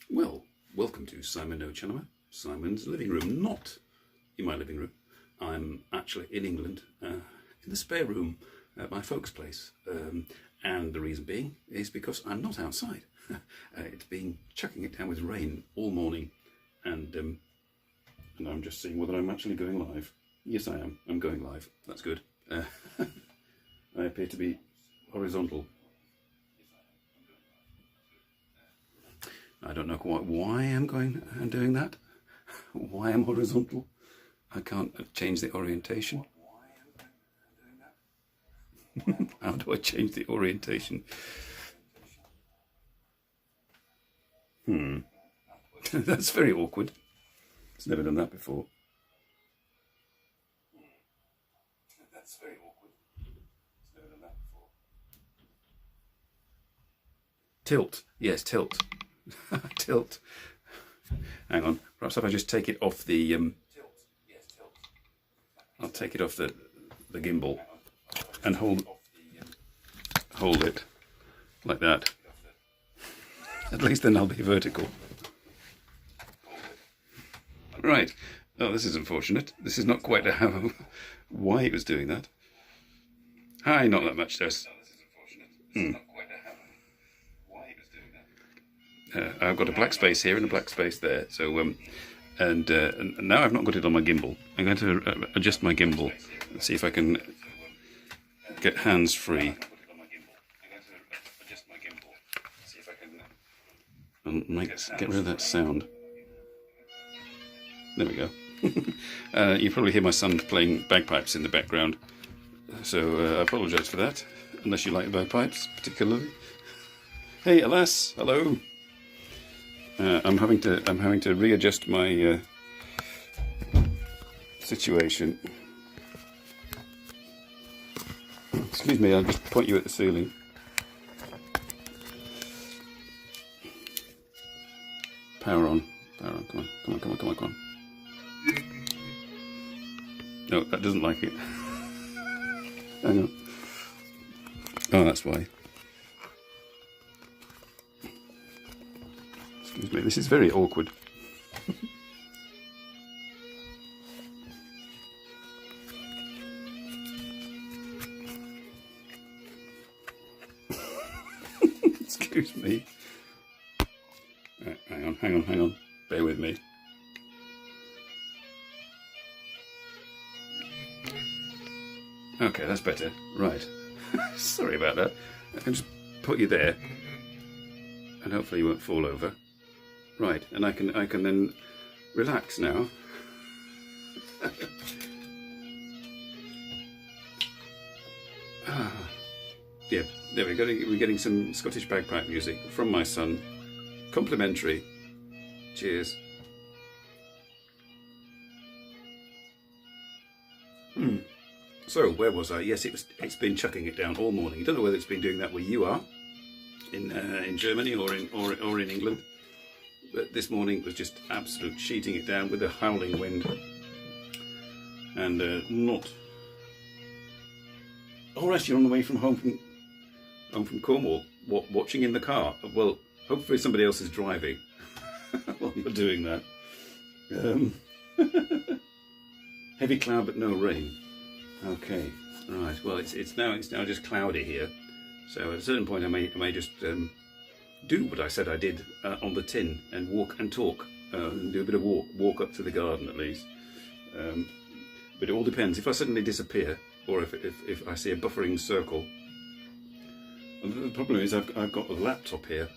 Well, welcome to Simon NoChaNoMa, Simon's living room. Not in my living room. I'm actually in England, in the spare room at my folks' place. And the reason being is because I'm not outside. It's been chucking it down with rain all morning, and I'm just seeing whether I'm actually going live. Yes, I am. I'm going live. That's good. I appear to be horizontal. I don't know quite why I'm going and doing that. Why I'm horizontal. I can't change the orientation. How do I change the orientation? That's very awkward. It's never done that before. That's very awkward. It's never done that before. Tilt. Yes, tilt. Tilt. Hang on. Perhaps if I just take it off the tilt. Yes, tilt. I'll take it off the gimbal and hold it like that. At least then I'll be vertical. Right. Oh, this is unfortunate. This is not quite how why it was doing that. Hi, not that much stress. I've got a black space here and a black space there. So, and now I've not got it on my gimbal. I'm going to adjust my gimbal and see if I can get hands free. And get rid of that sound. There we go. You probably hear my son playing bagpipes in the background. So I apologise for that, unless you like bagpipes particularly. Hey, Alas, hello. I'm having to readjust my situation. Excuse me, I'll just point you at the ceiling. Power on, come on. No, that doesn't like it. Hang on. Oh, that's why. Excuse me, this is very awkward. Excuse me. Right, hang on. Bear with me. Okay, that's better. Right. Sorry about that. I can just put you there, and hopefully you won't fall over. Right, and I can then relax now. Yeah, there we go. We're getting some Scottish bagpipe music from my son. Complimentary. Cheers. So, where was I? Yes, it's been chucking it down all morning. I don't know whether it's been doing that where you are, in Germany or in England. But this morning it was just absolute sheeting it down with a howling wind. And not... Oh, right, you're on the way from home from Cornwall, watching in the car. Well, hopefully somebody else is driving while you're doing that. Heavy cloud but no rain. Okay, right. Well, it's now just cloudy here. So at a certain point, I may just do what I said I did on the tin and walk and talk, and do a bit of walk up to the garden at least. But it all depends. If I suddenly disappear, or if I see a buffering circle. And the problem is I've got a laptop here,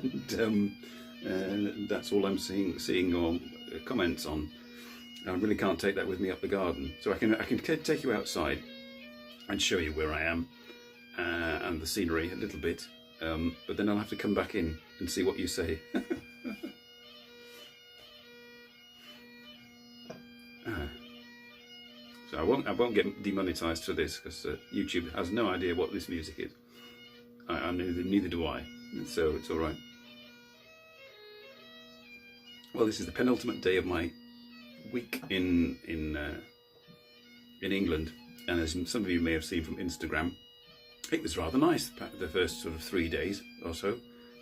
and that's all I'm seeing comments on. I really can't take that with me up the garden. So I can take you outside and show you where I am and the scenery a little bit. But then I'll have to come back in and see what you say. So I won't get demonetized for this because YouTube has no idea what this music is. Neither do I. So it's all right. Well, this is the penultimate day of my week in England, and as some of you may have seen from Instagram, it was rather nice the first sort of 3 days or so.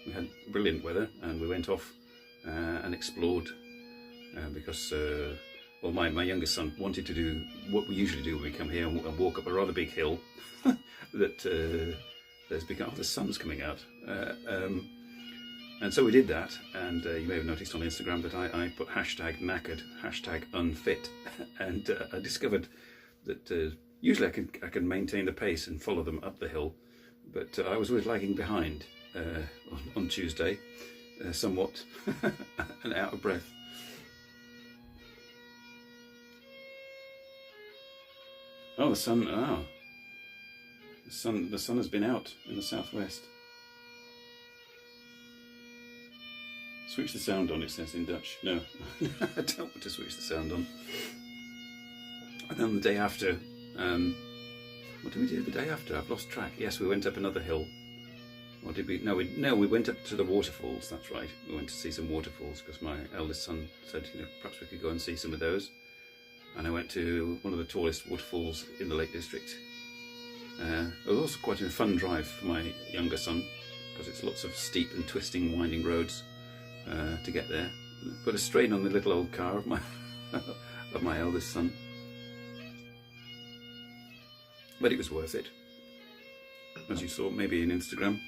we had brilliant weather, and we went off and explored because well, my youngest son wanted to do what we usually do when we come here and walk up a rather big hill that there's become, oh, the sun's coming out. And so we did that, and you may have noticed on Instagram that I put hashtag knackered, hashtag unfit, and I discovered that usually I can maintain the pace and follow them up the hill, but I was always lagging behind on Tuesday, somewhat, and out of breath. Oh, the sun! Ah, the sun has been out in the southwest. Switch the sound on, it says in Dutch. No, I don't want to switch the sound on. And then the day after, what did we do the day after? I've lost track. Yes, we went up another hill. Or did we? No, we went up to the waterfalls. That's right. We went to see some waterfalls because my eldest son said, you know, perhaps we could go and see some of those. And I went to one of the tallest waterfalls in the Lake District. It was also quite a fun drive for my younger son because it's lots of steep and twisting, winding roads to get there. Put a strain on the little old car of my eldest son, but it was worth it, as you saw maybe in Instagram.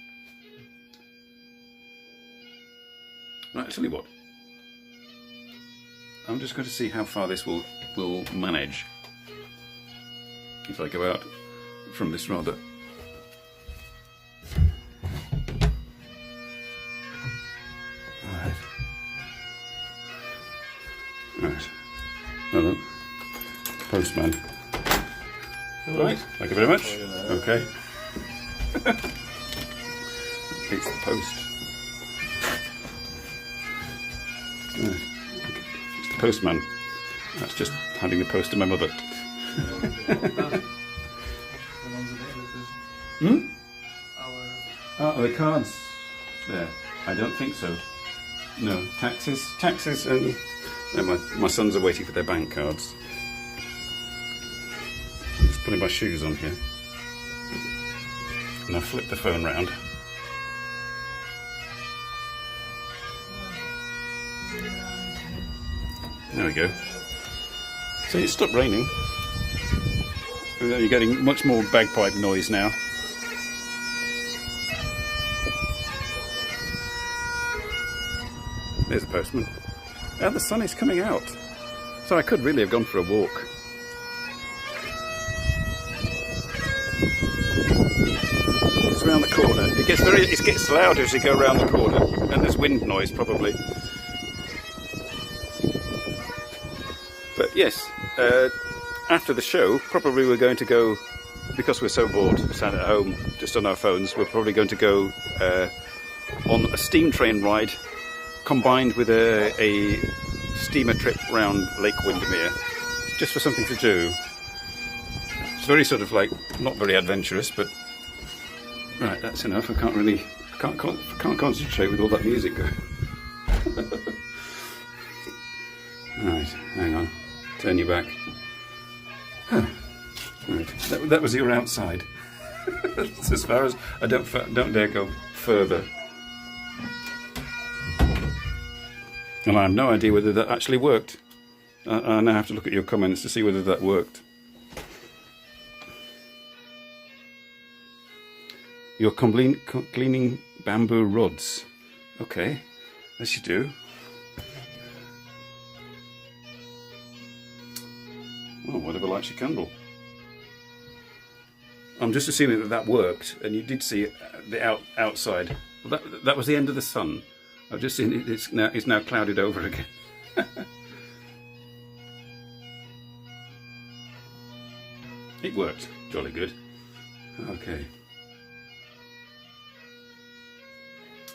Right, I'll tell you what. I'm just going to see how far this will manage if I go out from this rather. Right. Hello. Postman. Hello. Right. Thank you very much. Okay. It's the post. Right. It's the postman. That's just handing the post to my mother. Oh, the cards there. I don't think so. No. Taxes and... No, my sons are waiting for their bank cards. I'm just putting my shoes on here. And I'll flip the phone round. There we go. So it stopped raining. You're getting much more bagpipe noise now. There's the postman. And the sun is coming out. So I could really have gone for a walk. It's around the corner. It gets louder as you go around the corner. And there's wind noise probably. But yes, after the show, probably we're going to go, because we're so bored, sat at home, just on our phones, we're probably going to go on a steam train ride combined with a steamer trip round Lake Windermere, just for something to do. It's very sort of like, not very adventurous, but right, that's enough. I can't concentrate with all that music going. Right, hang on, turn you back. Huh. Right, that was your outside. That's as far as I don't dare go further. And I have no idea whether that actually worked. I now have to look at your comments to see whether that worked. You're cleaning bamboo rods. Okay, as you do. Oh, whatever lights your candle. I'm just assuming that worked, and you did see the outside. Well, that was the end of the sun. I've just seen it's now clouded over again. It worked. Jolly good. Okay.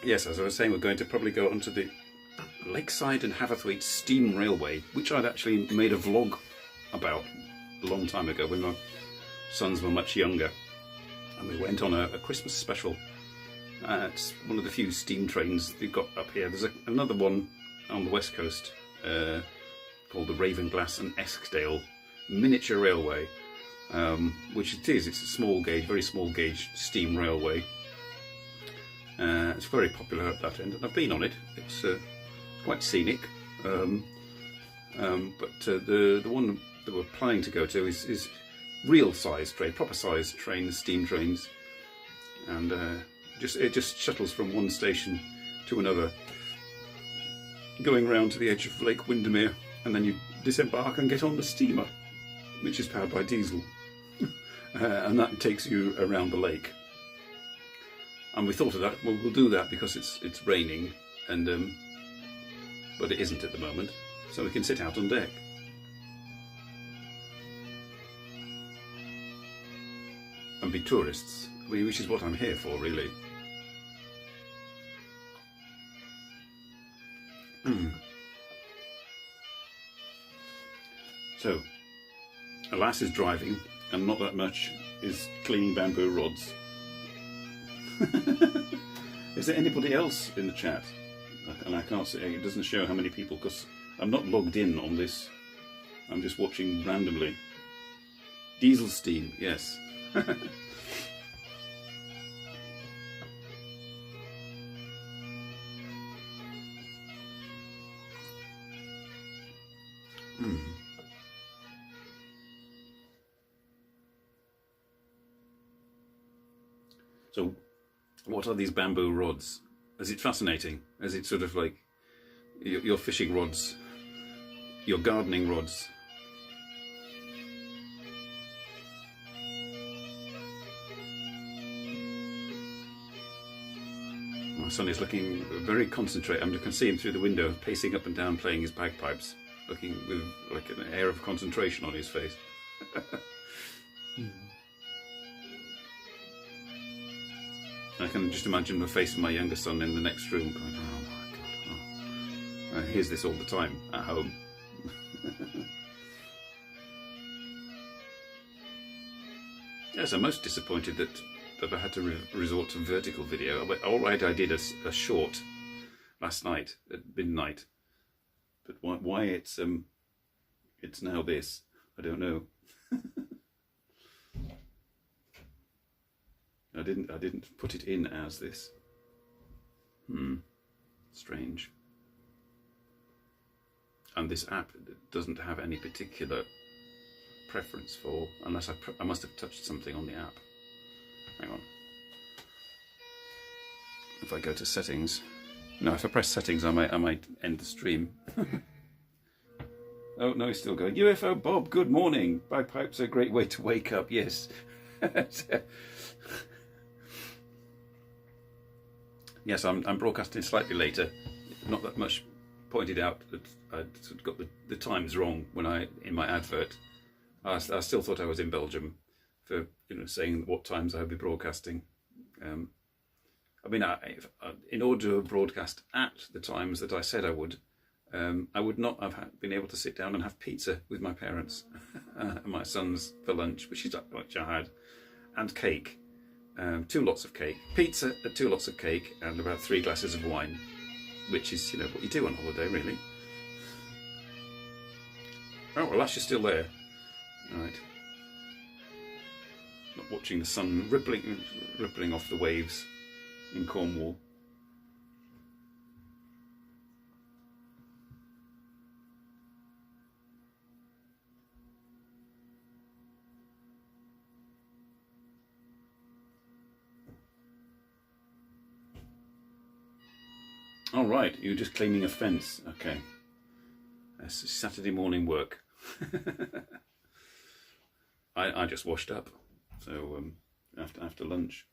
Yes, as I was saying, we're going to probably go onto the Lakeside and Haverthwaite Steam Railway, which I'd actually made a vlog about a long time ago when my sons were much younger. And we went on a Christmas special. It's one of the few steam trains they've got up here. There's another one on the west coast called the Ravenglass and Eskdale Miniature Railway, which it is. It's a small gauge, very small gauge steam railway. It's very popular at that end, and I've been on it. It's quite scenic. But the one that we're planning to go to is real size train, proper size trains, steam trains, and it just shuttles from one station to another, going round to the edge of Lake Windermere, and then you disembark and get on the steamer, which is powered by diesel, and that takes you around the lake. And we thought of that. Well, we'll do that because it's raining, and but it isn't at the moment, so we can sit out on deck. And be tourists, which is what I'm here for, really. So, a lass is driving, and not that much is cleaning bamboo rods. Is there anybody else in the chat? And I can't see, it doesn't show how many people, because I'm not logged in on this. I'm just watching randomly. Diesel steam, yes. So, what are these bamboo rods? Is it fascinating? Is it sort of like your fishing rods, your gardening rods? My son is looking very concentrated. I can see him through the window, pacing up and down, playing his bagpipes, looking with like an air of concentration on his face. I can just imagine the face of my younger son in the next room going, oh my God, oh. I hears this all the time at home. Yes, I'm most disappointed that I had to resort to vertical video. All right, I did a short last night at midnight, but why it's now this, I don't know. I didn't put it in as this. Strange. And this app doesn't have any particular preference for, unless I must have touched something on the app. Hang on. If I go to settings, no, if I press settings, I might end the stream. Oh no, he's still going. UFO Bob, good morning. Bagpipes are a great way to wake up. Yes. Yes, I'm broadcasting slightly later. Not that much pointed out that I got the times wrong when in my advert. I still thought I was in Belgium for saying what times I would be broadcasting. I mean, in order to broadcast at the times that I said I would not have been able to sit down and have pizza with my parents and my sons for lunch, which I had, and cake. 2 lots of cake, pizza, 2 lots of cake, and about 3 glasses of wine, which is, what you do on holiday, really. Oh, well, Ash is still there. Right. Not watching the sun rippling off the waves in Cornwall. All right, you're just cleaning a fence. Okay. That's Saturday morning work. I just washed up, so after lunch.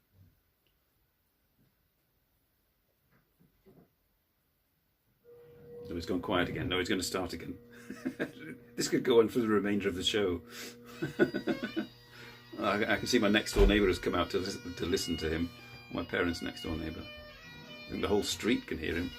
So he's gone quiet again. No, he's going to start again. This could go on for the remainder of the show. I can see my next door neighbour has come out to listen to him. My parents' next door neighbour. I think the whole street can hear him.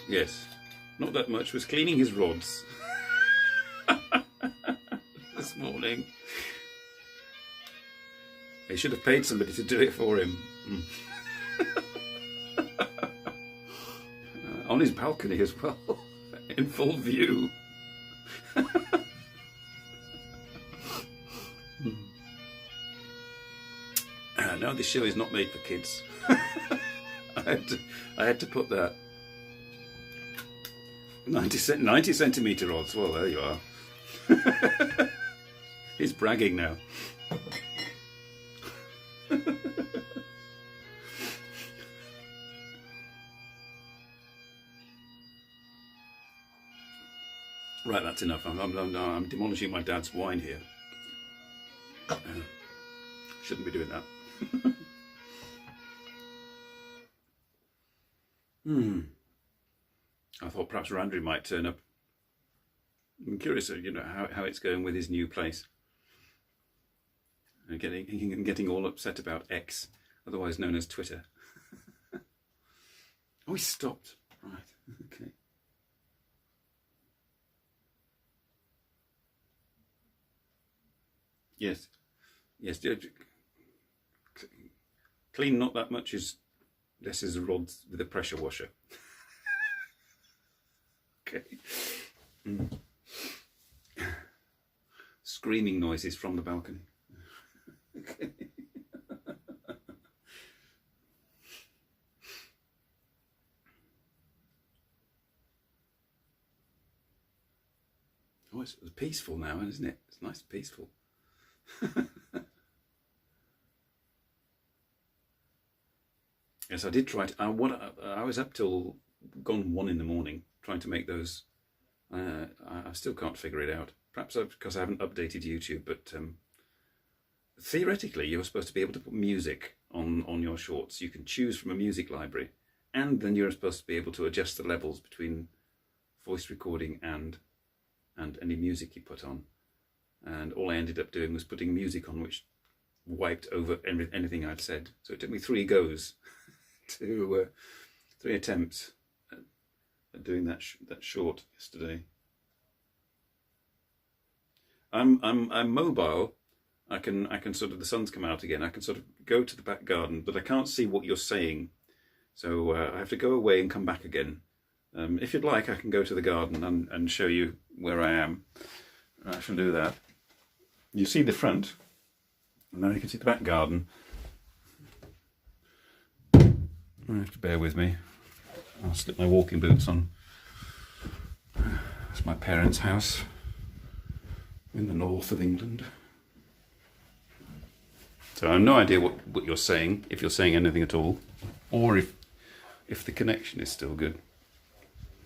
Yes, not that much. Was cleaning his rods this morning. He should have paid somebody to do it for him. On his balcony as well, in full view. No, this show is not made for kids. I had to put that 90 centimetre odds. Well, there you are. He's bragging now. Right, that's enough. I'm demolishing my dad's wine here. Shouldn't be doing that. I thought perhaps Randry might turn up. I'm curious, you know, how it's going with his new place. And getting all upset about X, otherwise known as Twitter. Oh, he stopped. Right, okay. Yes. Clean not that much is less as a rod with a pressure washer. Okay. Screaming noises from the balcony. Okay. Oh, it's peaceful now, isn't it? It's nice and peaceful. Yes, I did try to. I was up till gone 1 in the morning trying to make those. I still can't figure it out. Perhaps because I haven't updated YouTube, but theoretically you're supposed to be able to put music on your shorts. You can choose from a music library, and then you're supposed to be able to adjust the levels between voice recording and any music you put on. And all I ended up doing was putting music on which wiped over anything I'd said. So it took me 3 goes to 3 attempts at doing that short yesterday. I'm mobile. I can sort of, the sun's come out again. I can sort of go to the back garden, but I can't see what you're saying. So I have to go away and come back again. If you'd like, I can go to the garden and show you where I am. I shall do that. You see the front, and now you can see the back garden. You have to bear with me. I'll slip my walking boots on. It's my parents' house in the north of England. So I have no idea what you're saying, if you're saying anything at all, or if the connection is still good.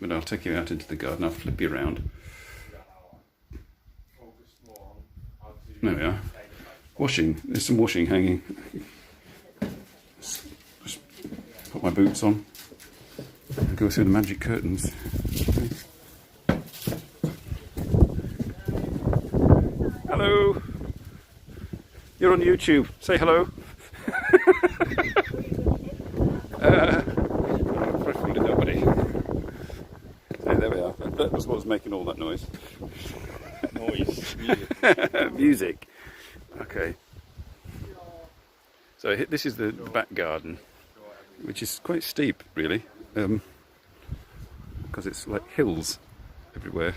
But I'll take you out into the garden. I'll flip you around. There we are. Washing. There's some washing hanging. Just put my boots on and go through the magic curtains. Hello. You're on YouTube. Say hello. Preferably to nobody. So there we are. That was what was making all that noise. Noise. Music. Music. Okay. So this is the back garden, which is quite steep, really, because it's like hills everywhere,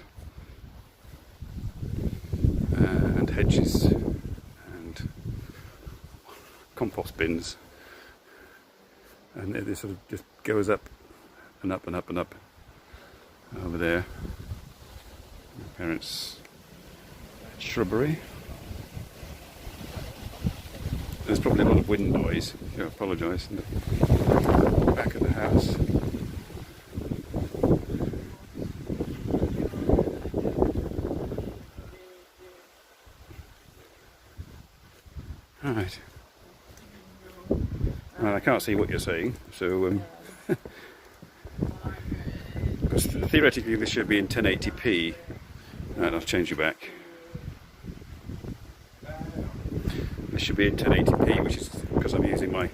and hedges, and compost bins, and it sort of just goes up and up and up and up over there. My parents' shrubbery. There's probably a lot of wind noise. I apologise. In the back of the house. Right. Well, I can't see what you're saying, so because theoretically this should be in 1080p. Right, I'll change you back. This should be in 1080p, which is because I'm using my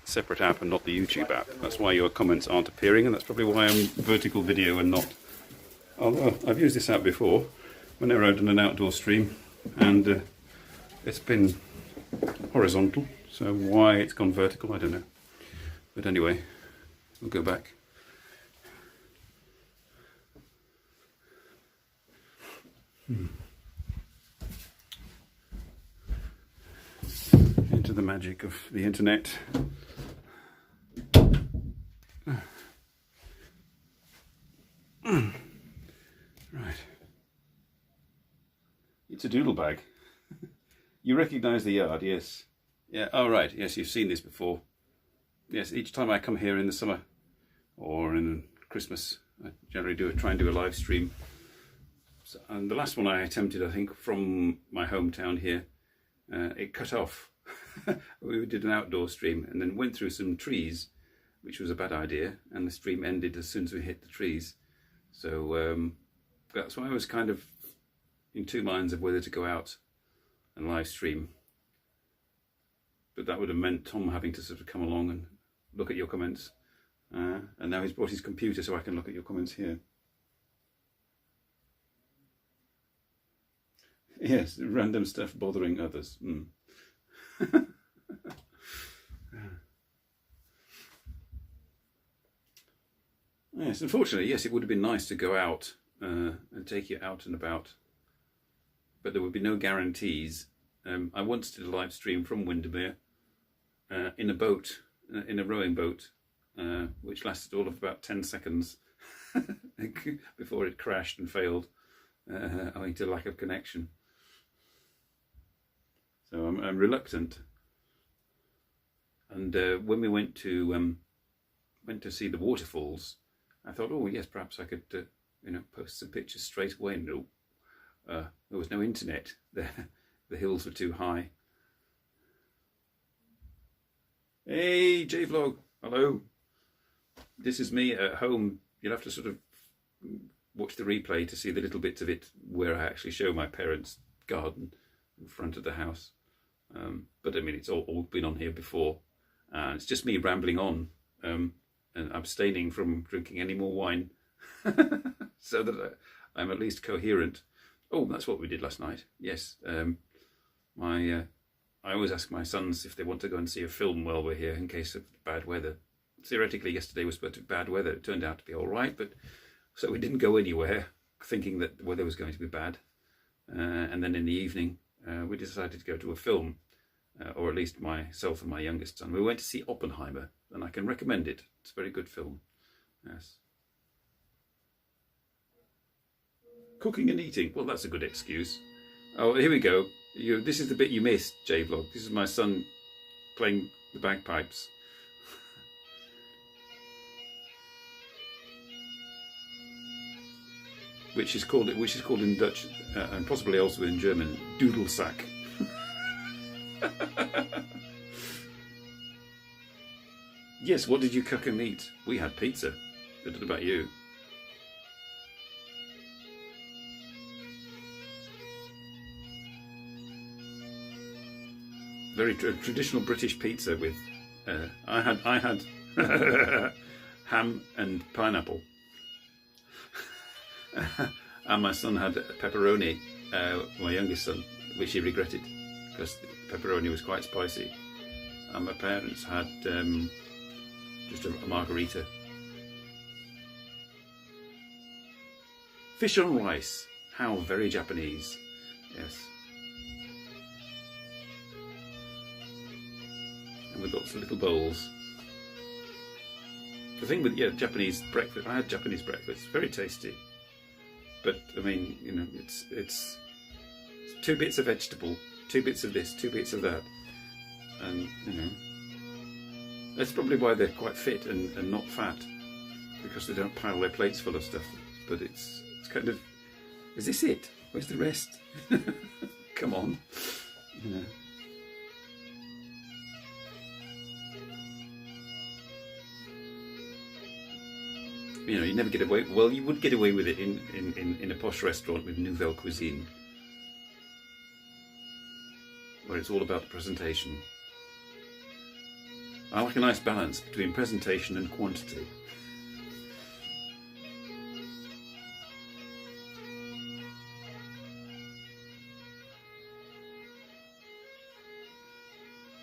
separate app and not the YouTube app. That's why your comments aren't appearing, and that's probably why I'm vertical video and not. Although I've used this app before whenever I've done an outdoor stream, and it's been horizontal, so why it's gone vertical, I don't know. But anyway, we'll go back. Into the magic of the internet. Right. It's a doodle bag. You recognise the yard, yes. Yeah, oh right, yes, you've seen this before. Yes, each time I come here in the summer or in Christmas, I generally try and do a live stream. So, and the last one I attempted, I think, from my hometown here, it cut off. We did an outdoor stream and then went through some trees, which was a bad idea, and the stream ended as soon as we hit the trees. So that's why I was kind of in two minds of whether to go out and live stream. But that would have meant Tom having to sort of come along and look at your comments. And now he's brought his computer so I can look at your comments here. Yes, random stuff bothering others. Yes, unfortunately, yes, it would have been nice to go out and take you out and about, but there would be no guarantees. I once did a live stream from Windermere in a boat, in a rowing boat, which lasted all of about 10 seconds before it crashed and failed, owing to lack of connection. So I'm reluctant. And when we went to see the waterfalls, I thought, oh yes, perhaps I could, post some pictures straight away. No, there was no internet there. The hills were too high. Hey, J-Vlog, hello. This is me at home. You'll have to sort of watch the replay to see the little bits of it where I actually show my parents' garden in front of the house. But I mean, it's all been on here before. It's just me rambling on and abstaining from drinking any more wine so that I'm at least coherent. Oh, that's what we did last night. Yes. I always ask my sons if they want to go and see a film while we're here in case of bad weather. Theoretically, yesterday was supposed to be bad weather. It turned out to be all right, but so we didn't go anywhere thinking that the weather was going to be bad. And then in the evening, we decided to go to a film, or at least myself and my youngest son. We went to see Oppenheimer, and I can recommend it. It's a very good film. Yes. Cooking and eating. Well, that's a good excuse. Oh, here we go. This is the bit you missed, J-Vlog. This is my son playing the bagpipes. which is called in Dutch and possibly also in German, Dudelsack. Yes, what did you cook and eat? We had pizza. What about you? Very traditional British pizza with I had ham and pineapple, and my son had pepperoni. My youngest son, which he regretted because the pepperoni was quite spicy, and my parents had just a margarita. Fish on rice. How very Japanese. Yes. And with lots of little bowls. The thing with Japanese breakfast, I had Japanese breakfast, very tasty. But I mean, it's 2 bits of vegetable, 2 bits of this, 2 bits of that, and that's probably why they're quite fit and not fat, because they don't pile their plates full of stuff. But it's kind of, is this it? Where's the rest? Come on, you never get away. Well, you would get away with it in a posh restaurant with nouvelle cuisine, where it's all about the presentation. I like a nice balance between presentation and quantity.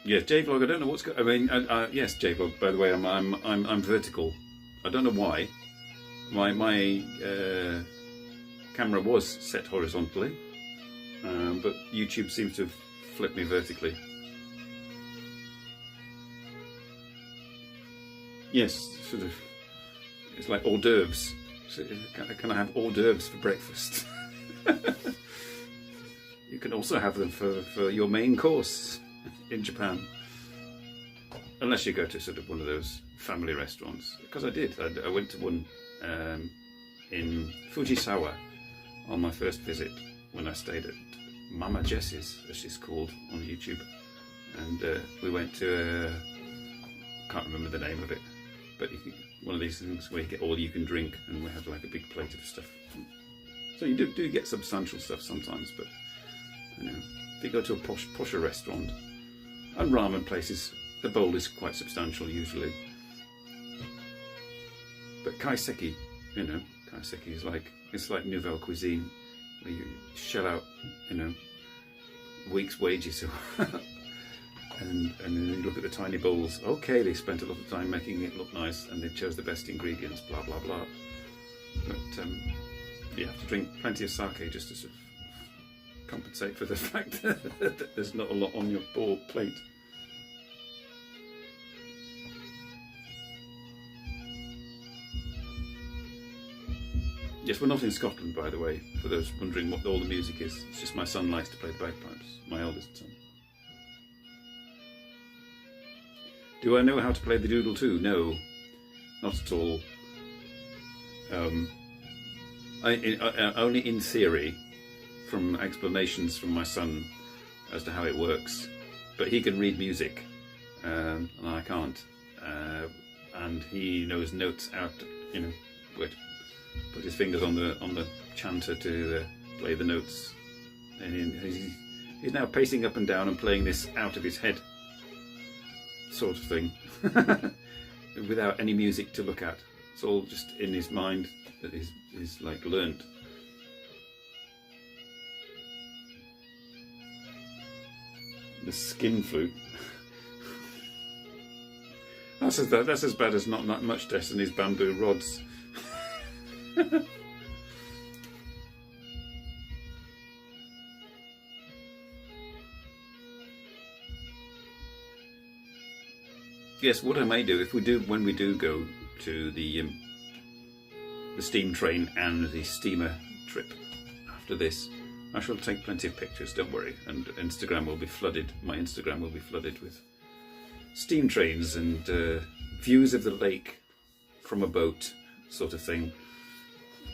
Yes, J-Vlog. I don't know what's going. I mean, yes, J-Vlog. By the way, I'm vertical. I don't know why. My camera was set horizontally, but YouTube seems to have flipped me vertically. Yes, sort of. It's like hors d'oeuvres. So can I have hors d'oeuvres for breakfast? You can also have them for your main course in Japan. Unless you go to sort of one of those family restaurants. Because I did. I went to one in Fujisawa on my first visit when I stayed at Mama Jess's, as she's called on YouTube. And we went to can't remember the name of it, but one of these things where you get all you can drink, and we had like a big plate of stuff. So you do get substantial stuff sometimes, but you know, if you go to a posher restaurant and ramen places, the bowl is quite substantial usually. But kaiseki, you know, kaiseki is it's like nouvelle cuisine, where you shell out, you know, a week's wages. And then you look at the tiny bowls. Okay, they spent a lot of time making it look nice, and they chose the best ingredients. Blah blah blah. But you have to drink plenty of sake just to sort of compensate for the fact that there's not a lot on your plate. Yes, we're not in Scotland, by the way, for those wondering what all the music is. It's just my son likes to play the bagpipes, my eldest son. Do I know how to play the doodle too? No, not at all. Only in theory, from explanations from my son as to how it works. But he can read music, and I can't. And he knows notes out, you know, where to put his fingers on the chanter to play the notes. And he's now pacing up and down and playing this out of his head, sort of thing, without any music to look at. It's all just in his mind that he's like learnt. The skin flute. That's as bad as not much Destiny's bamboo rods. Yes, what I may do when we do go to the steam train and the steamer trip after this, I shall take plenty of pictures. Don't worry, and Instagram will be flooded. My Instagram will be flooded with steam trains and views of the lake from a boat, sort of thing.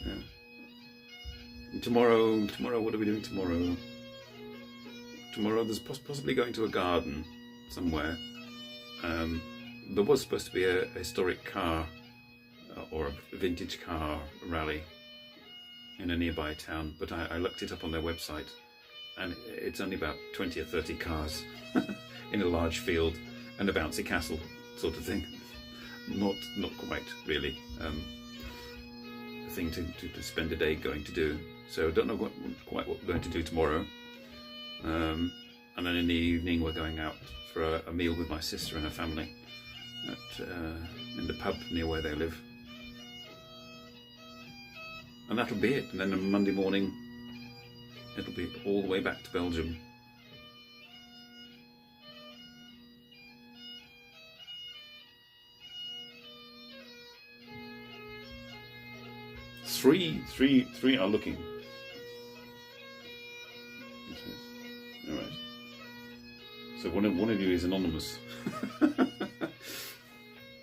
Yeah. And tomorrow, what are we doing tomorrow? Tomorrow, there's possibly going to a garden somewhere. There was supposed to be a historic car or a vintage car rally in a nearby town, but I looked it up on their website, and it's only about 20 or 30 cars in a large field and a bouncy castle sort of thing. Not quite really a thing to spend a day going to do. So I don't know quite what we're going to do tomorrow. And then in the evening we're going out for a meal with my sister and her family in the pub near where they live. And that'll be it. And then on Monday morning it'll be all the way back to Belgium. Three are looking. All right. So one of you is anonymous.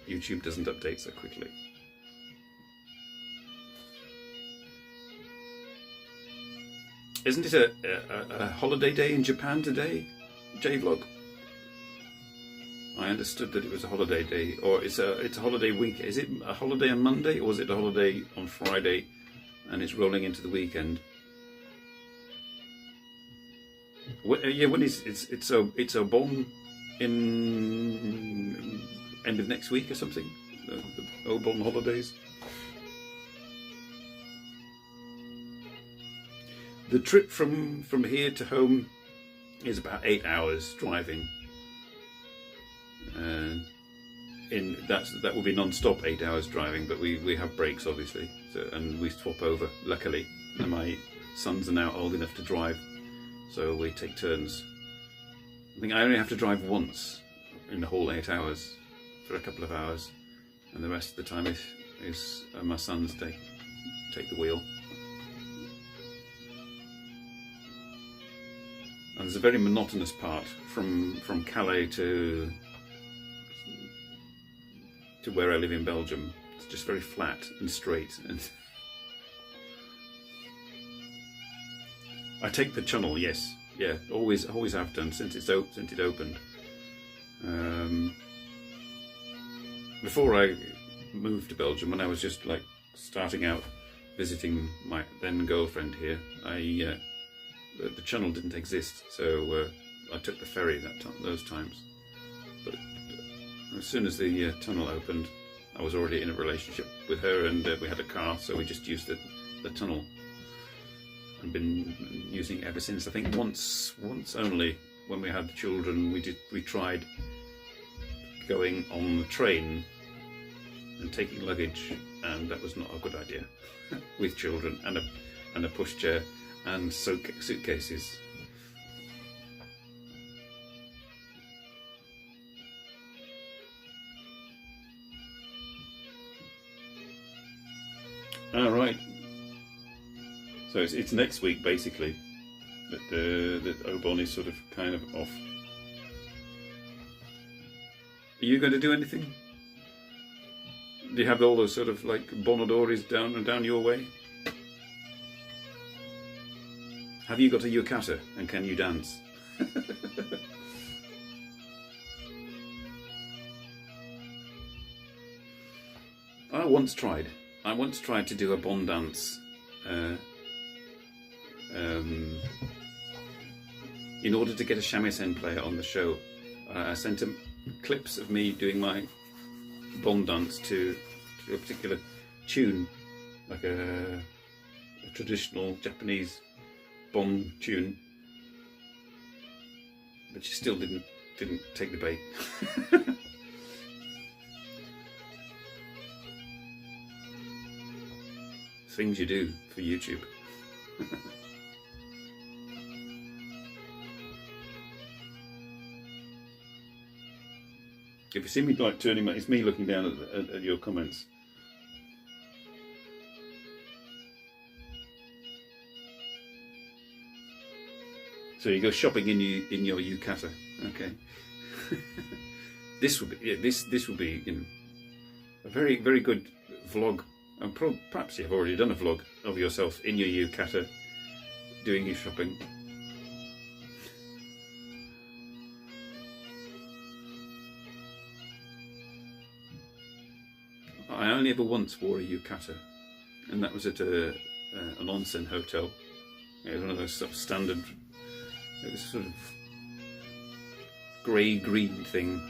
YouTube doesn't update so quickly. Isn't it a holiday day in Japan today, J-Vlog? I understood that it was a holiday day, or it's a holiday week. Is it a holiday on Monday, or is it a holiday on Friday, and it's rolling into the weekend? Yeah, when it's Obon in end of next week or something. The Obon holidays. The trip from here to home is about 8 hours driving. that will be non-stop 8 hours driving, but we have breaks obviously, and we swap over. Luckily, and my sons are now old enough to drive, so we take turns. I think I only have to drive once in the whole 8 hours for a couple of hours, and the rest of the time is my sons take the wheel. And there's a very monotonous part from Calais to where I live in Belgium. It's just very flat and straight, and I take the tunnel. Yes, yeah, always have done since it opened. Before I moved to Belgium, when I was just like starting out visiting my then girlfriend here, the channel didn't exist, so I took the ferry those times. But as soon as the tunnel opened, I was already in a relationship with her, and we had a car, so we just used the tunnel. I've been using it ever since. I think once only, when we had children, we tried going on the train and taking luggage, and that was not a good idea with children and a pushchair and suitcases. All right. So it's next week basically that Obon is sort of kind of off. Are you going to do anything? Do you have all those sort of like bonadoris down your way? Have you got a yukata, and can you dance? I once tried to do a bon dance in order to get a shamisen player on the show. I sent him clips of me doing my bon dance to a particular tune, like a traditional Japanese bon tune, but she still didn't take the bait. Things you do for YouTube. If you see me like turning, it's me looking down at your comments. So you go shopping in your yukata, okay? This would be a very good vlog, and perhaps you've already done a vlog of yourself in your yukata doing your shopping. I only ever once wore a yukata, and that was at an onsen hotel. It was one of those sort of standard. It was sort of grey-green thing,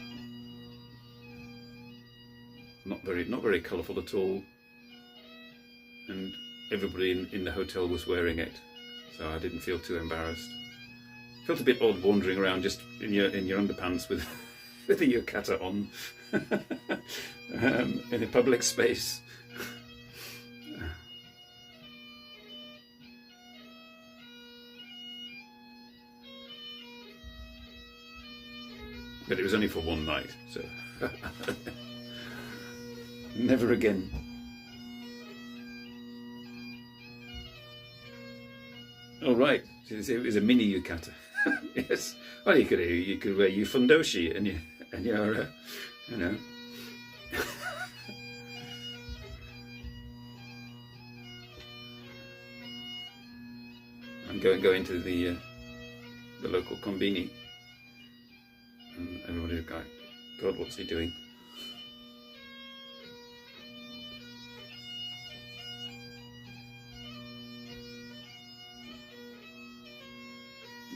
not very colourful at all, and everybody in the hotel was wearing it, so I didn't feel too embarrassed. Felt a bit odd wandering around just in your underpants with a yukata on in a public space. But it was only for one night, so never again. Oh right, it was a mini yukata. Yes. Well, you could wear your fundoshi and your you know. And go into the local konbini. And everybody's like, God, what's he doing?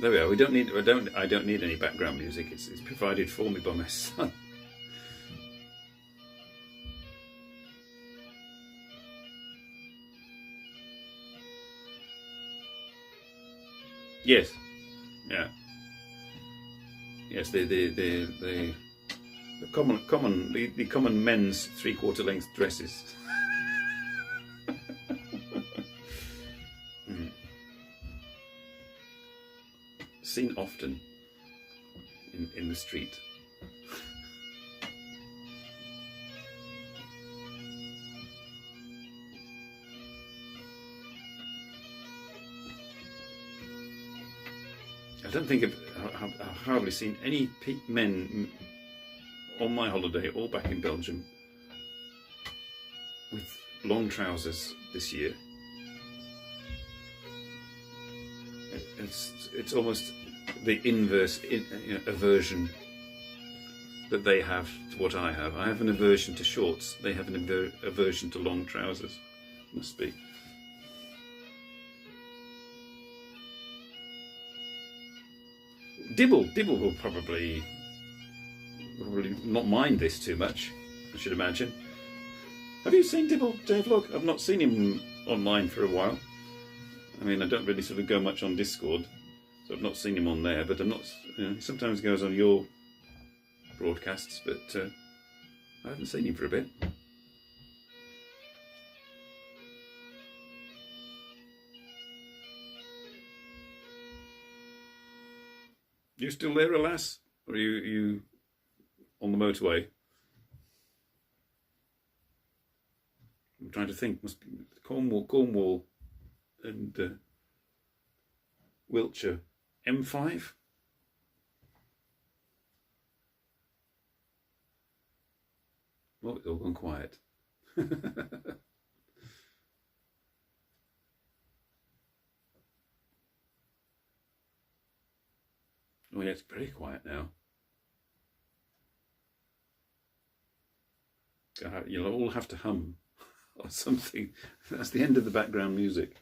There we are. I don't need any background music. It's provided for me by my son. Yes. Yeah. Yes, the the common men's 3/4 length dresses. Seen often in the street. I don't think I've hardly seen any men on my holiday or back in Belgium with long trousers this year. It's almost the inverse aversion that they have to what I have. I have an aversion to shorts. They have an aversion to long trousers. Must be. Dibble will probably not mind this too much, I should imagine. Have you seen Dibble, Dave? Look, I've not seen him online for a while. I mean, I don't really sort of go much on Discord, so I've not seen him on there. But I'm not. He sometimes goes on your broadcasts, but I haven't seen him for a bit. You still there, alas? Or are you on the motorway? I'm trying to think. Must be Cornwall and Wiltshire. M5? Oh, it's all gone quiet. Oh yeah, it's very quiet now. You'll all have to hum or something. That's the end of the background music.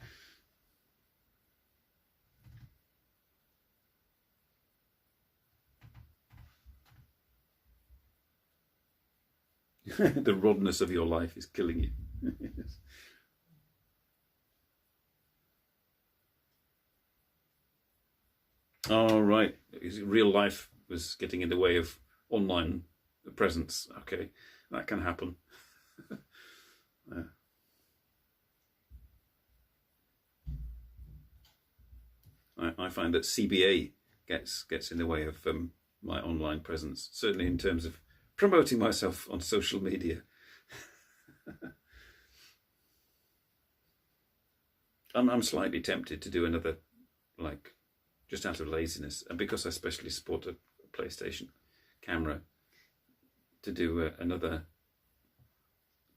The rodness of your life is killing you. Yes. Oh, right. Real life was getting in the way of online presence. Okay, that can happen. I find that CBA gets in the way of my online presence, certainly in terms of promoting myself on social media. I'm slightly tempted to do another, like, just out of laziness, and because I especially support a PlayStation camera, to do another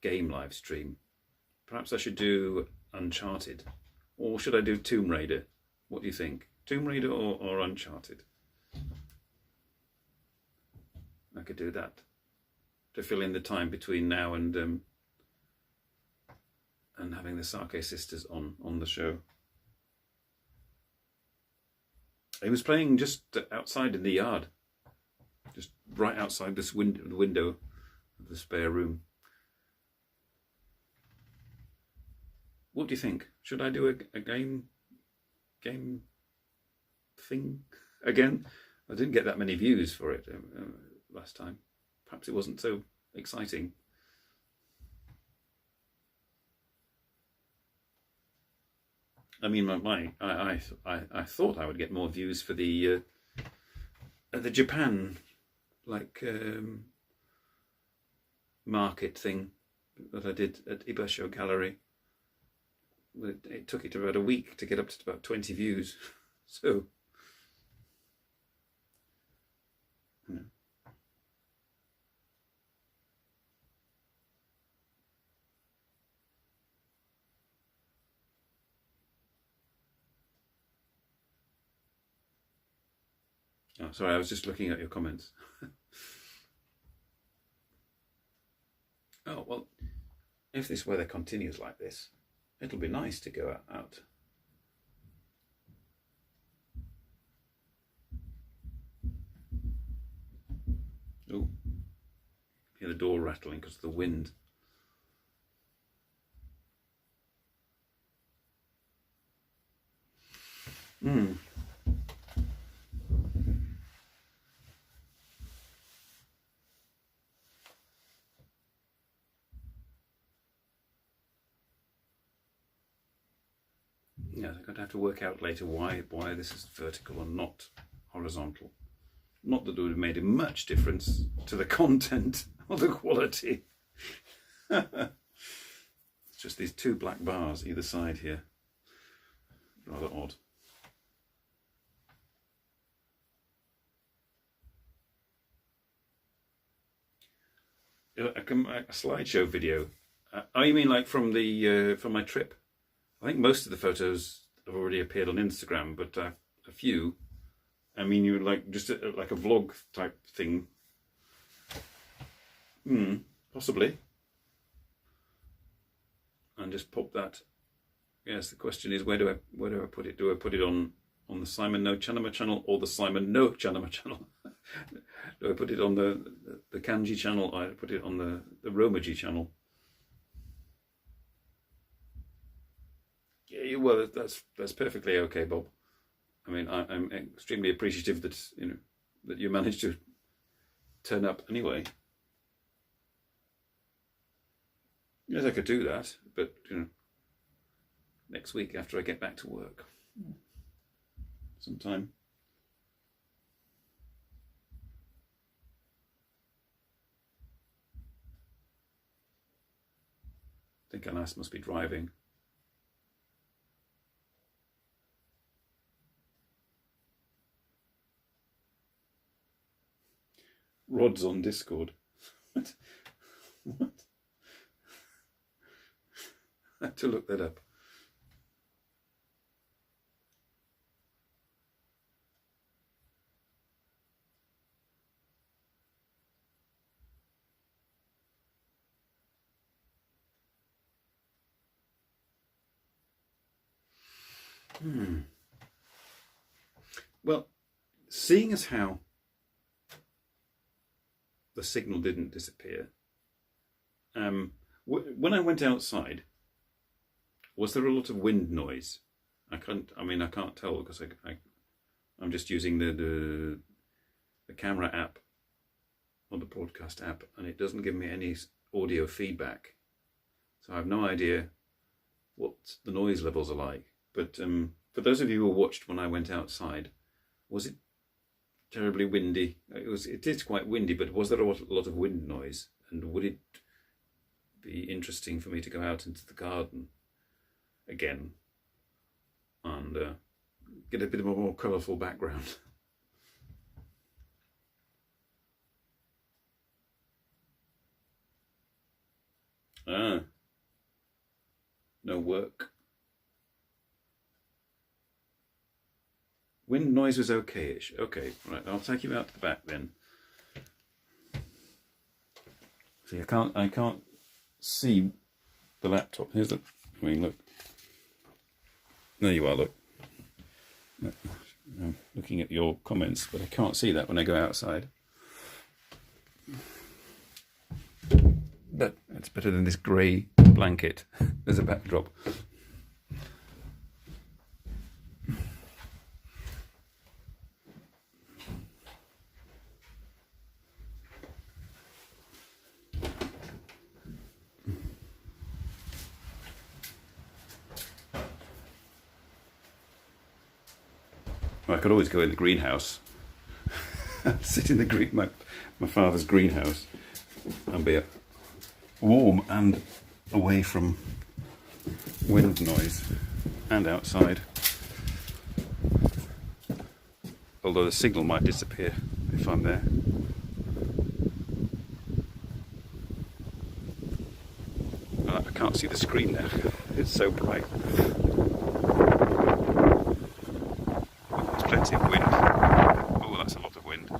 game live stream. Perhaps I should do Uncharted, or should I do Tomb Raider? What do you think? Tomb Raider or Uncharted? I could do that to fill in the time between now and having the Sake sisters on the show. He was playing just outside in the yard, just right outside this window of the spare room. What do you think? Should I do a game thing again? I didn't get that many views for it last time. Perhaps it wasn't so exciting. I mean, I thought I would get more views for the Japan market thing that I did at Ibasho Gallery. It took it about a week to get up to about 20 views. So, you know. Oh, sorry, I was just looking at your comments. Oh, well, if this weather continues like this, it'll be nice to go out. Oh, hear the door rattling because of the wind. Yeah, I'm going to have to work out later why this is vertical and not horizontal. Not that it would have made much difference to the content or the quality. It's just these two black bars either side here. Rather odd. A slideshow video. Oh, you mean like from my trip? I think most of the photos have already appeared on Instagram, but a few. I mean, you like just like a vlog type thing. Possibly. And just pop that. Yes, the question is where do I put it? Do I put it on the Simon NoChaNoMa channel or the Simon NoChaNoMa channel? Do I put it on the Kanji channel or I put it on the Romaji channel? Yeah, well, that's perfectly okay, Bob. I mean, I'm extremely appreciative that that you managed to turn up anyway. Yes, I could do that, but next week after I get back to work, sometime. I think Anas must be driving. Rod's on Discord. What? What? I had to look that up. Well, seeing as how the signal didn't disappear, when I went outside, was there a lot of wind noise? I can't tell because I'm just using the camera app or the broadcast app, and it doesn't give me any audio feedback, so I have no idea what the noise levels are like. But for those of you who watched when I went outside, was it terribly windy? It is quite windy, but was there a lot of wind noise? And would it be interesting for me to go out into the garden again and get a bit of a more colourful background? No work. Wind noise was okay-ish. Okay, right, I'll take you out to the back then. See, I can't see the laptop. Here's the, look. There you are, look. I'm looking at your comments, but I can't see that when I go outside. But it's better than this grey blanket as a backdrop. I could always go in the greenhouse, sit in the my father's greenhouse, and be warm and away from wind noise and outside. Although the signal might disappear if I'm there. I can't see the screen now. It's so bright. Plenty of wind. Oh, that's a lot of wind.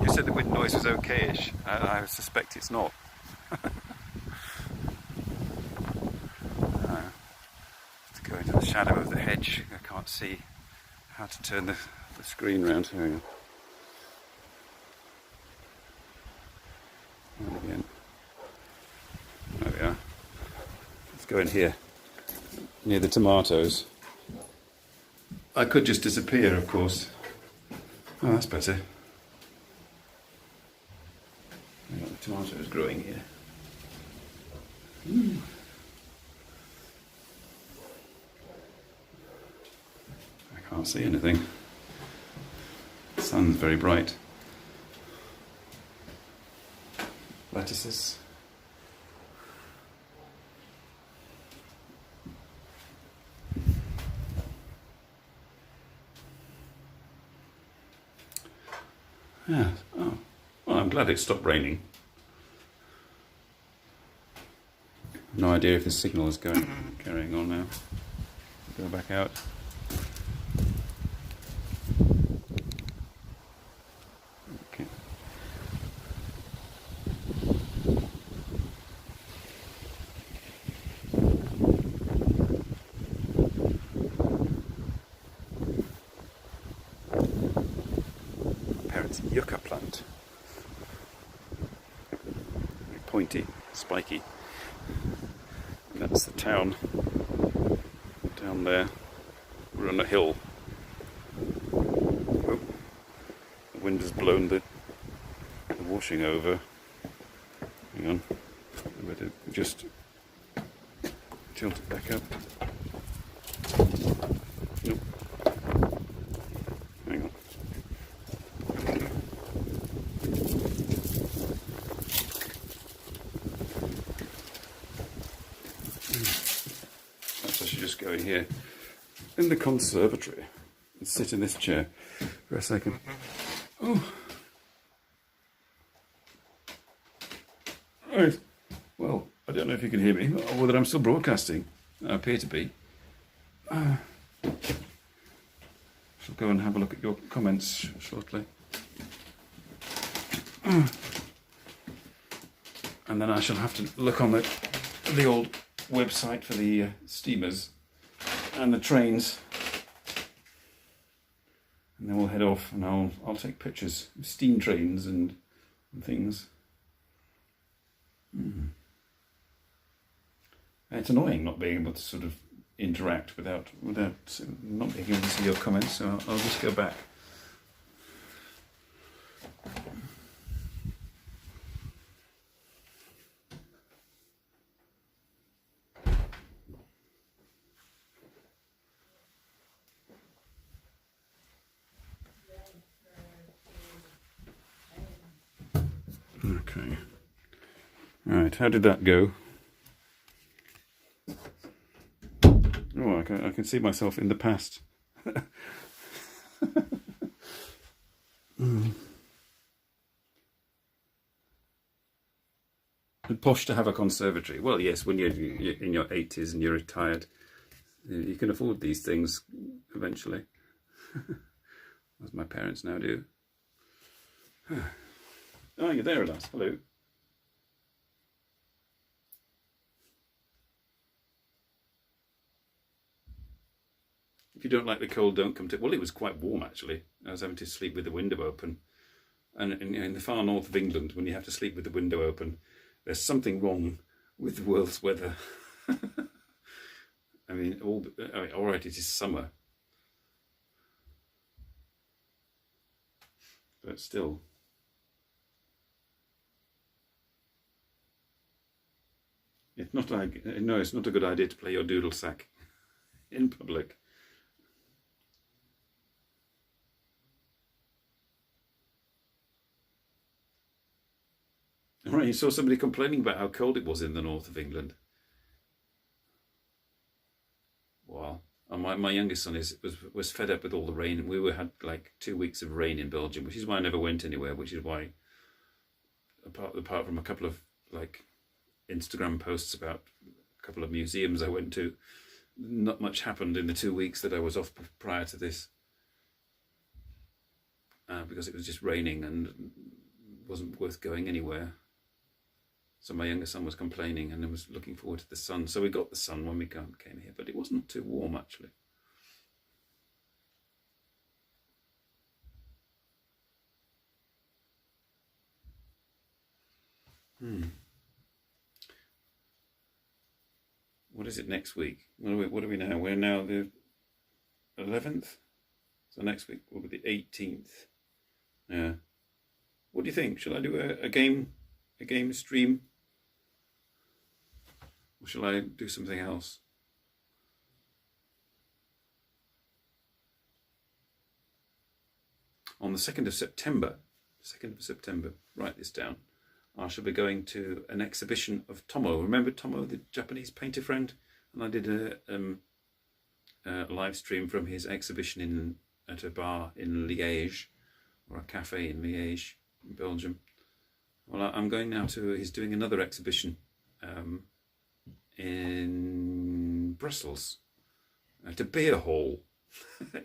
You said the wind noise was okay-ish. I suspect it's not. To go into the shadow of the hedge, I can't see how to turn the screen round. Here we go. And again. There we are. Let's go in here, near the tomatoes. I could just disappear, of course. Oh, that's better. We've got the tomatoes growing here. Can't see anything. The sun's very bright. Lettuces. Yeah. Oh. Well, I'm glad it stopped raining. No idea if the signal is carrying on now. Go back out. Okay. Parents' yucca plant. Very pointy, spiky. That's the town down there. We're on a hill. Oh, the wind has blown the washing over. Hang on, I better just tilt it back up. Nope. Hang on. Perhaps I should just go in here in the conservatory and sit in this chair for a second. Oh. Right. Well, I don't know if you can hear me or whether I'm still broadcasting. I appear to be. Shall go and have a look at your comments shortly. And then I shall have to look on the old website for the steamers and the trains. And then we'll head off and I'll take pictures of steam trains and things. It's annoying not being able to sort of interact without not being able to see your comments, so I'll just go back. Okay. Right, how did that go? Oh, I can see myself in the past. And posh to have a conservatory. Well, yes, when you're in your 80s and you're retired, you can afford these things eventually. As my parents now do. Oh, you're there at last. Hello. If you don't like the cold, don't come to... Well, it was quite warm, actually. I was having to sleep with the window open. And in the far north of England, when you have to sleep with the window open, there's something wrong with the world's weather. I mean, all right, it is summer. But still... It's not like... No, it's not a good idea to play your doodle sack in public. Right, you saw somebody complaining about how cold it was in the north of England. Wow. And my youngest son was fed up with all the rain. We had like 2 weeks of rain in Belgium, which is why I never went anywhere, which is why, apart from a couple of like Instagram posts about a couple of museums I went to, not much happened in the 2 weeks that I was off prior to this. Because it was just raining and wasn't worth going anywhere. So my younger son was complaining and was looking forward to the sun. So we got the sun when we came here, but it wasn't too warm actually. What is it next week? What are we now? We're now the 11th. So next week will be the 18th. Yeah. What do you think? Shall I do a game stream? Or shall I do something else? on the 2nd of September, write this down, I shall be going to an exhibition of Tomo. Remember Tomo, the Japanese painter friend? And I did a live stream from his exhibition at a bar in Liège, or a cafe in Liège, in Belgium. Well, I'm going now to, he's doing another exhibition in Brussels, at a beer hall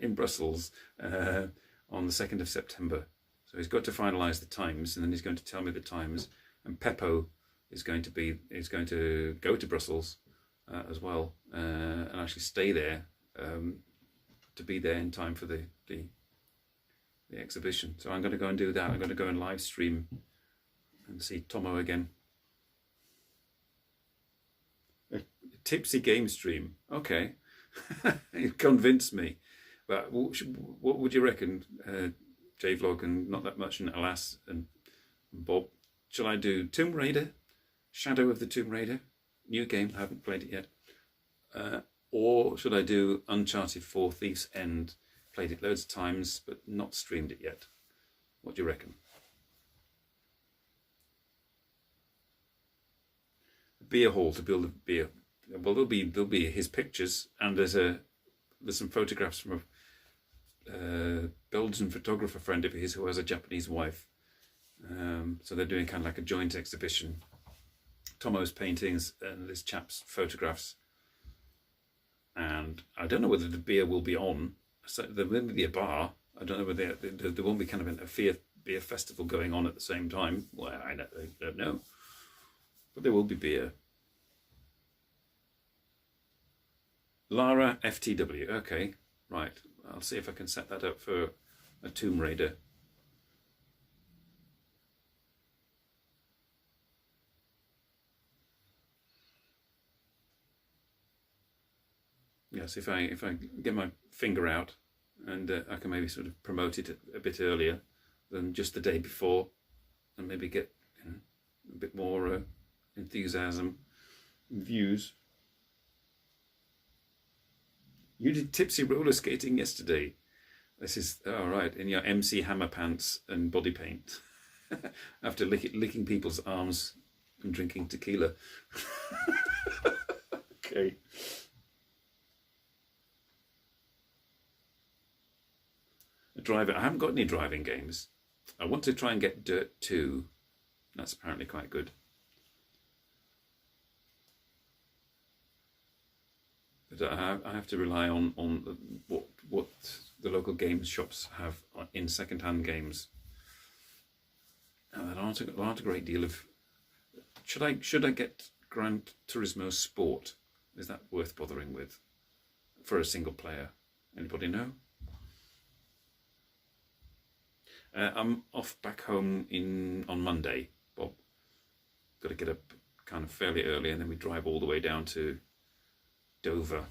in Brussels on the 2nd of September. So he's got to finalise the times, and then he's going to tell me the times. And Peppo is going to go to Brussels as well, and actually stay there to be there in time for the exhibition. So I'm going to go and do that. I'm going to go and live stream and see Tomo again. A tipsy game stream. Okay, you convinced me. But what would you reckon, J-Vlog and Not That Much and Alas and Bob? Shall I do Tomb Raider, Shadow of the Tomb Raider, new game, I haven't played it yet, or should I do Uncharted 4 Thief's End, played it loads of times but not streamed it yet? What do you reckon? A beer hall to build a beer. Well, there'll be his pictures, and there's some photographs from a Belgian photographer friend of his who has a Japanese wife. So they're doing kind of like a joint exhibition. Tomo's paintings and this chap's photographs. And I don't know whether the beer will be on. So there will be a bar. I don't know whether there won't be kind of a beer festival going on at the same time. Well, I don't know. But there will be beer. Lara FTW. Okay, right. I'll see if I can set that up for a Tomb Raider. Yes, if I get my finger out, and I can maybe sort of promote it a bit earlier than just the day before, and maybe get a bit more enthusiasm and views. You did tipsy roller skating yesterday. This is, oh right, in your MC Hammer pants and body paint. After licking people's arms and drinking tequila. Okay. I haven't got any driving games. I want to try and get Dirt 2. That's apparently quite good. But I have to rely on what the local games shops have in second-hand games. There aren't a great deal of. Should I get Gran Turismo Sport? Is that worth bothering with for a single player? Anybody know? I'm off back home on Monday, Bob. Got to get up kind of fairly early, and then we drive all the way down to Dover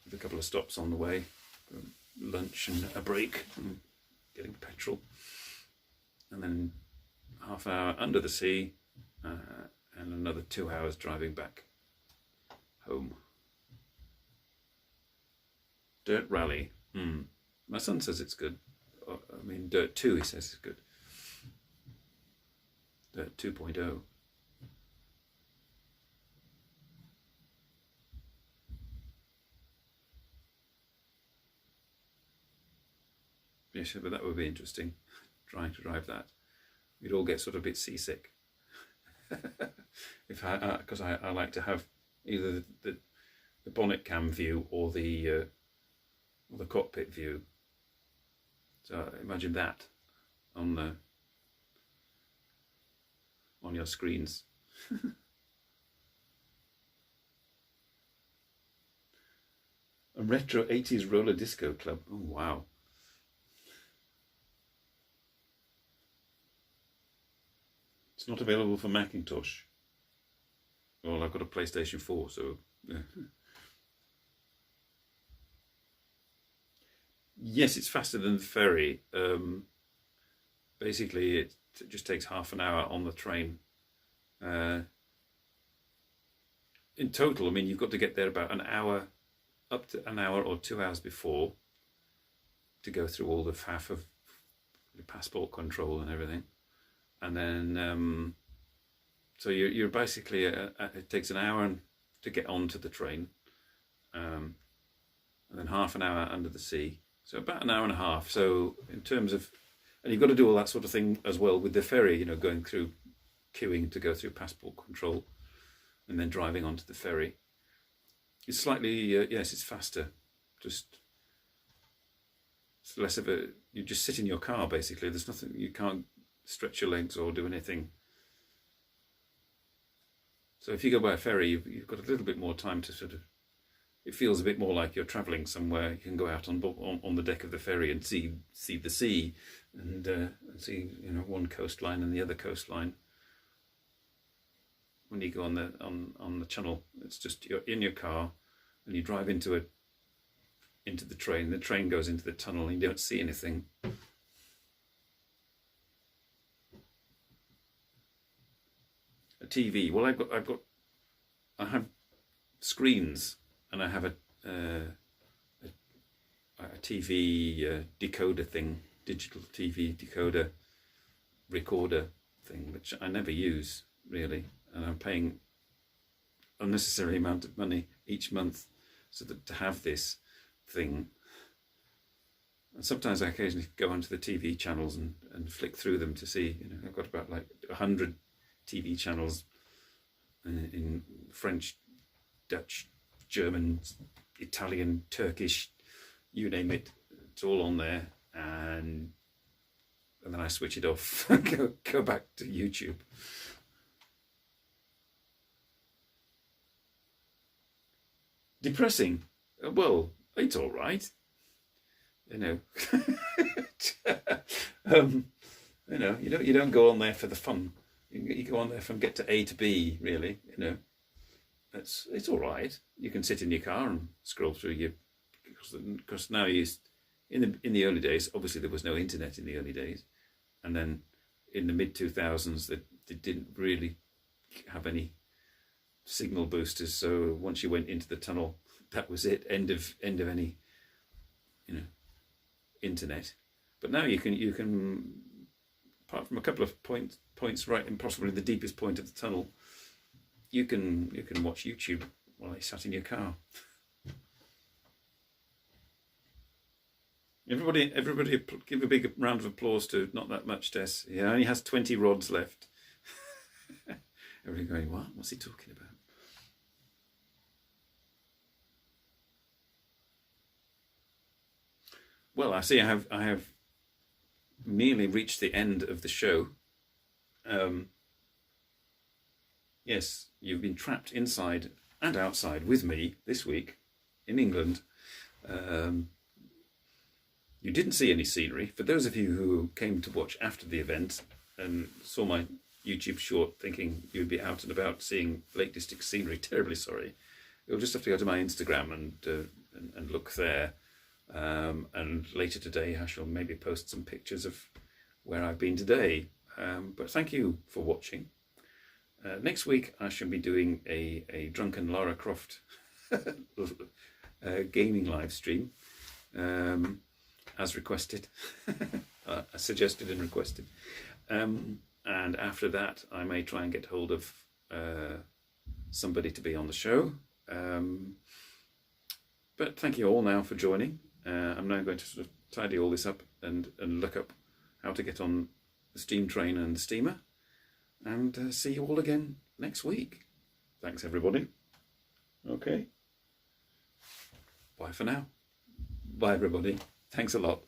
with a couple of stops on the way, lunch and a break, and getting petrol, and then half an hour under the sea, and another 2 hours driving back home. Dirt Rally. My son says it's good. I mean, Dirt 2, he says, is good. Dirt 2.0. Yes, but that would be interesting, trying to drive that. We'd all get sort of a bit seasick. Because I like to have either the bonnet cam view or the cockpit view. So imagine that on your screens. A retro 80s roller disco club. Oh wow. It's not available for Macintosh. Well, I've got a PlayStation 4, so yeah. Yes, it's faster than the ferry. Basically, it just takes half an hour on the train. In total, I mean, you've got to get there about an hour, up to an hour or 2 hours before, to go through all the faff of your passport control and everything. And then, so you're basically, it takes an hour to get onto the train, and then half an hour under the sea. So about an hour and a half. So in terms of, and you've got to do all that sort of thing as well with the ferry, going through, queuing to go through passport control and then driving onto the ferry. It's slightly, yes, it's faster. Just, it's less of a, you just sit in your car basically. There's nothing, you can't stretch your legs or do anything. So if you go by a ferry, you've got a little bit more time to sort of, it feels a bit more like you're travelling somewhere. You can go out on the deck of the ferry and see the sea and see one coastline and the other coastline. When you go on the channel, it's just you're in your car and you drive into the train. The train goes into the tunnel and you don't see anything. A TV. Well, I have screens. And I have a TV decoder thing, digital TV decoder recorder thing, which I never use really, and I'm paying unnecessary amount of money each month so that to have this thing. And sometimes I occasionally go onto the TV channels and flick through them to see. I've got about like 100 TV channels in French, Dutch, German, Italian, Turkish, you name it. It's all on there, and then I switch it off and go back to YouTube. Depressing? Well, it's all right. You don't go on there for the fun. You go on there from get to A to B, really. It's all right. You can sit in your car and scroll through because now in the early days, obviously there was no internet in the early days, and then in the mid 2000s they didn't really have any signal boosters. So once you went into the tunnel, that was it. End of any internet. But now you can apart from a couple of points right in possibly the deepest point of the tunnel, you can watch YouTube while you sat in your car. Everybody give a big round of applause to Not That Much Tess. He only has 20 rods left. Everybody going, what? What's he talking about? Well, I see I have nearly reached the end of the show. Yes, you've been trapped inside and outside with me this week in England. You didn't see any scenery. For those of you who came to watch after the event and saw my YouTube short thinking you'd be out and about seeing Lake District scenery, terribly sorry. You'll just have to go to my Instagram and look there. And later today I shall maybe post some pictures of where I've been today. But thank you for watching. Next week I shall be doing a drunken Lara Croft gaming live stream, as requested, suggested and requested. And after that I may try and get hold of somebody to be on the show. But thank you all now for joining. I'm now going to sort of tidy all this up and look up how to get on the steam train and the steamer, and see you all again next week. Thanks everybody. Okay. Bye for now. Bye everybody. Thanks a lot.